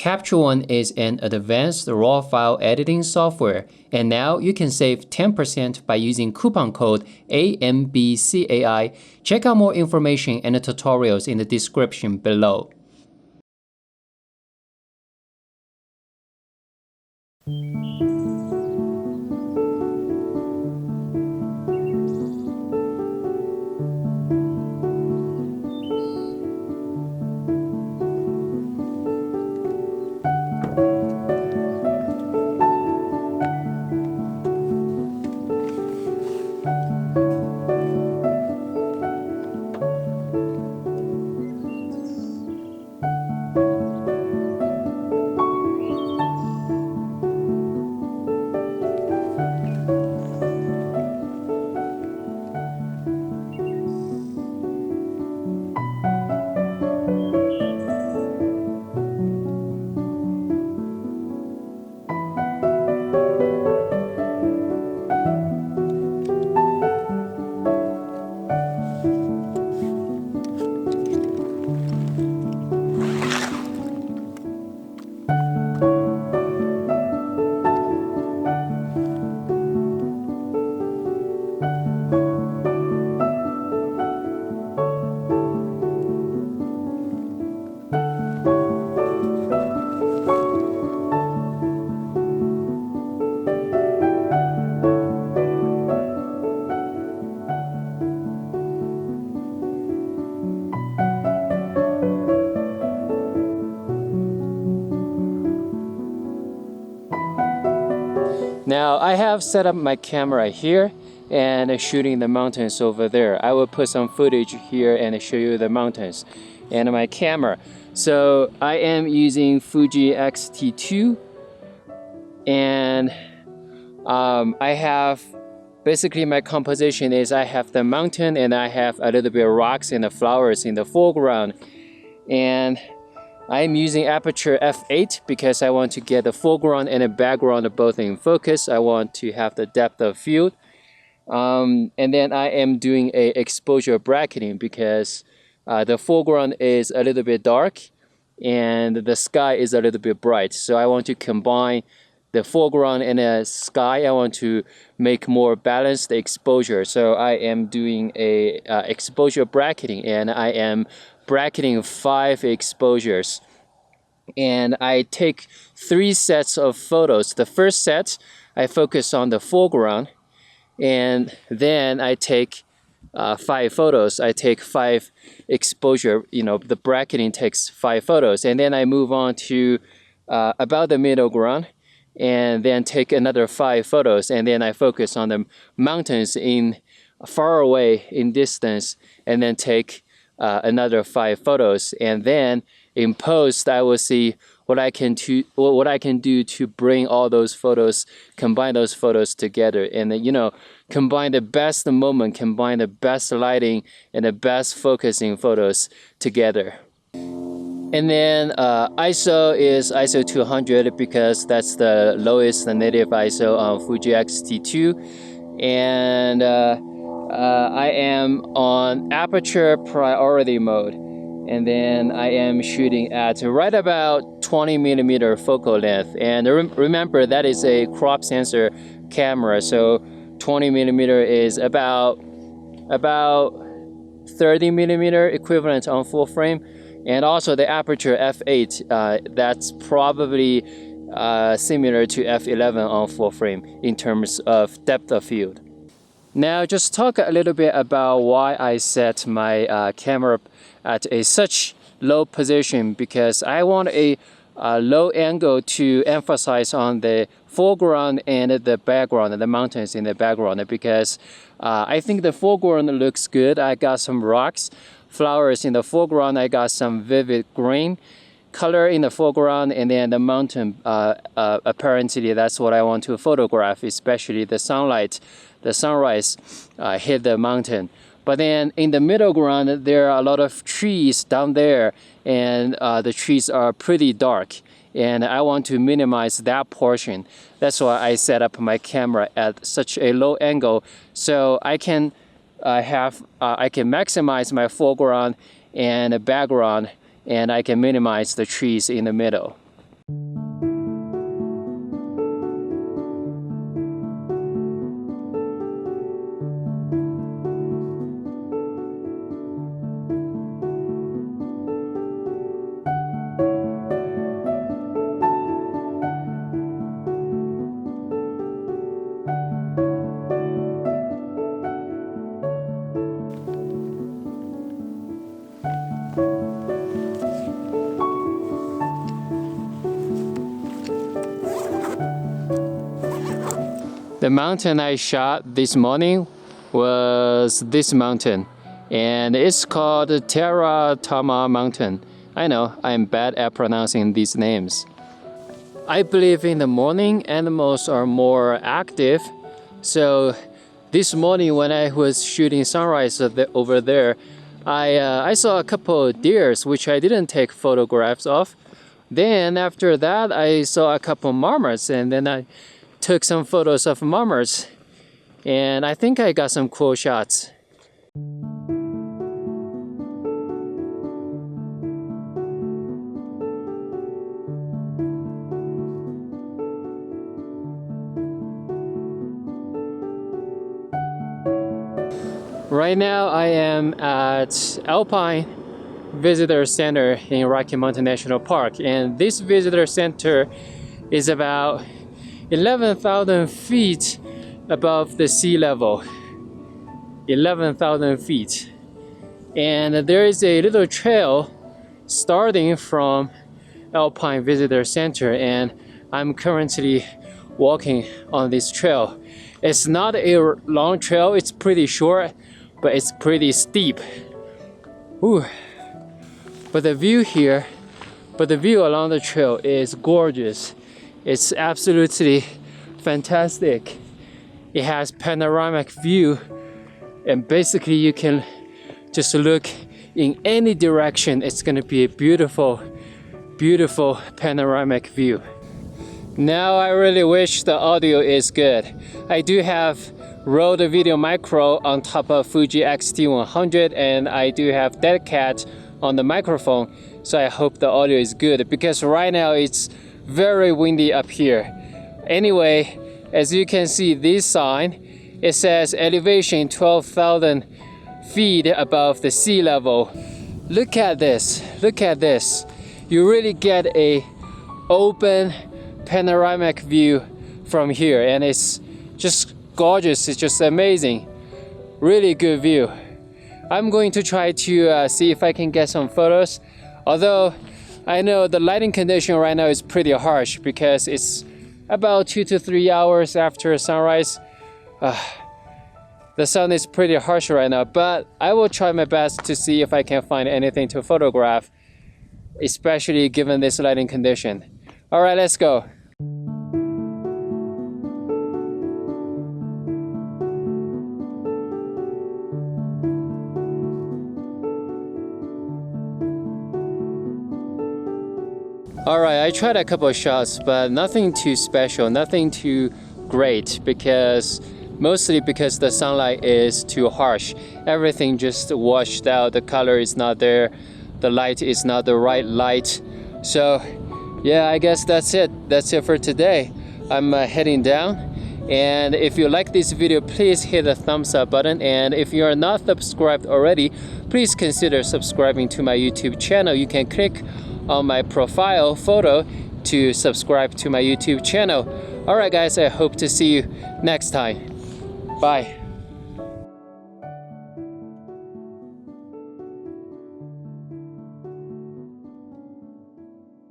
Capture One is an advanced raw file editing software, and now you can save 10% by using coupon code AMBCAI. Check out more information and tutorials in the description below. Now I have set up my camera here and shooting the mountains over there. I will put some footage here and show you the mountains and my camera. So I am using Fuji X-T2, and I have basically my composition is I have the mountain and I have a little bit of rocks and the flowers in the foreground, and I'm using aperture f8 because I want to get the foreground and the background both in focus. I want to have the depth of field. And then I am doing a exposure bracketing because the foreground is a little bit dark and the sky is a little bit bright. So I want to combine the foreground and the sky. I want to make more balanced exposure. So I am doing a exposure bracketing, and I am bracketing 5 exposures, and I take 3 sets of photos. The first set I focus on the foreground, and then I take 5 photos. I take 5 exposure, the bracketing takes 5 photos, and then I move on to about the middle ground, and then take another 5 photos, and then I focus on the mountains in far away in distance, and then take another 5 photos, and then in post I will see what I can do to bring all those photos, combine those photos together, and combine the best moment, combine the best lighting and the best focusing photos together. And then ISO is ISO 200 because that's the lowest native ISO on Fuji X-T2, and I am on aperture priority mode, and then I am shooting at right about 20mm focal length. And remember, that is a crop sensor camera, so 20mm is about 30mm equivalent on full frame. And also the aperture f8, that's probably similar to f11 on full frame in terms of depth of field. Now just talk a little bit about why I set my camera at such low position, because I want a low angle to emphasize on the foreground and the background, and the mountains in the background, because I think the foreground looks good. I got some rocks, flowers in the foreground, I got some vivid green color in the foreground, and then the mountain, apparently that's what I want to photograph, especially the sunlight. The sunrise hit the mountain. But then in the middle ground, there are a lot of trees down there, and the trees are pretty dark, and I want to minimize that portion. That's why I set up my camera at such a low angle, so I can maximize my foreground and background, and I can minimize the trees in the middle. The mountain I shot this morning was this mountain, and it's called Terra Tama Mountain. I know, I'm bad at pronouncing these names. I believe in the morning animals are more active, so this morning when I was shooting sunrise over there, I saw a couple of deers which I didn't take photographs of. Then after that I saw a couple of marmots, and then I took some photos of marmots, and I think I got some cool shots. Right now I am at Alpine Visitor Center in Rocky Mountain National Park, and this visitor center is about 11,000 feet above the sea level. 11,000 feet. And there is a little trail starting from Alpine Visitor Center, and I'm currently walking on this trail. It's not a long trail, it's pretty short, but it's pretty steep. Ooh. But the view along the trail is gorgeous. It's absolutely fantastic. It has panoramic view, and basically you can just look in any direction. It's gonna be a beautiful, beautiful panoramic view. Now I really wish the audio is good. I do have Rode VideoMicro on top of Fuji X-T100, and I do have deadcat on the microphone, so I hope the audio is good, because right now it's very windy up here. Anyway, as you can see, this sign, it says elevation 12,000 feet above the sea level. Look at this, look at this. You really get a open panoramic view from here, and it's just gorgeous. It's just amazing. Really good view. I'm going to try to see if I can get some photos, although I know the lighting condition right now is pretty harsh because it's about 2 to 3 hours after sunrise. The sun is pretty harsh right now, but I will try my best to see if I can find anything to photograph, especially given this lighting condition. All right, let's go. Alright, I tried a couple of shots, but nothing too special, nothing too great, mostly because the sunlight is too harsh. Everything just washed out, the color is not there, the light is not the right light. So yeah, I guess that's it. That's it for today. I'm heading down, and if you like this video, please hit the thumbs up button, and if you are not subscribed already, please consider subscribing to my YouTube channel. You can click on my profile photo to subscribe to my YouTube channel. Alright guys, I hope to see you next time. Bye.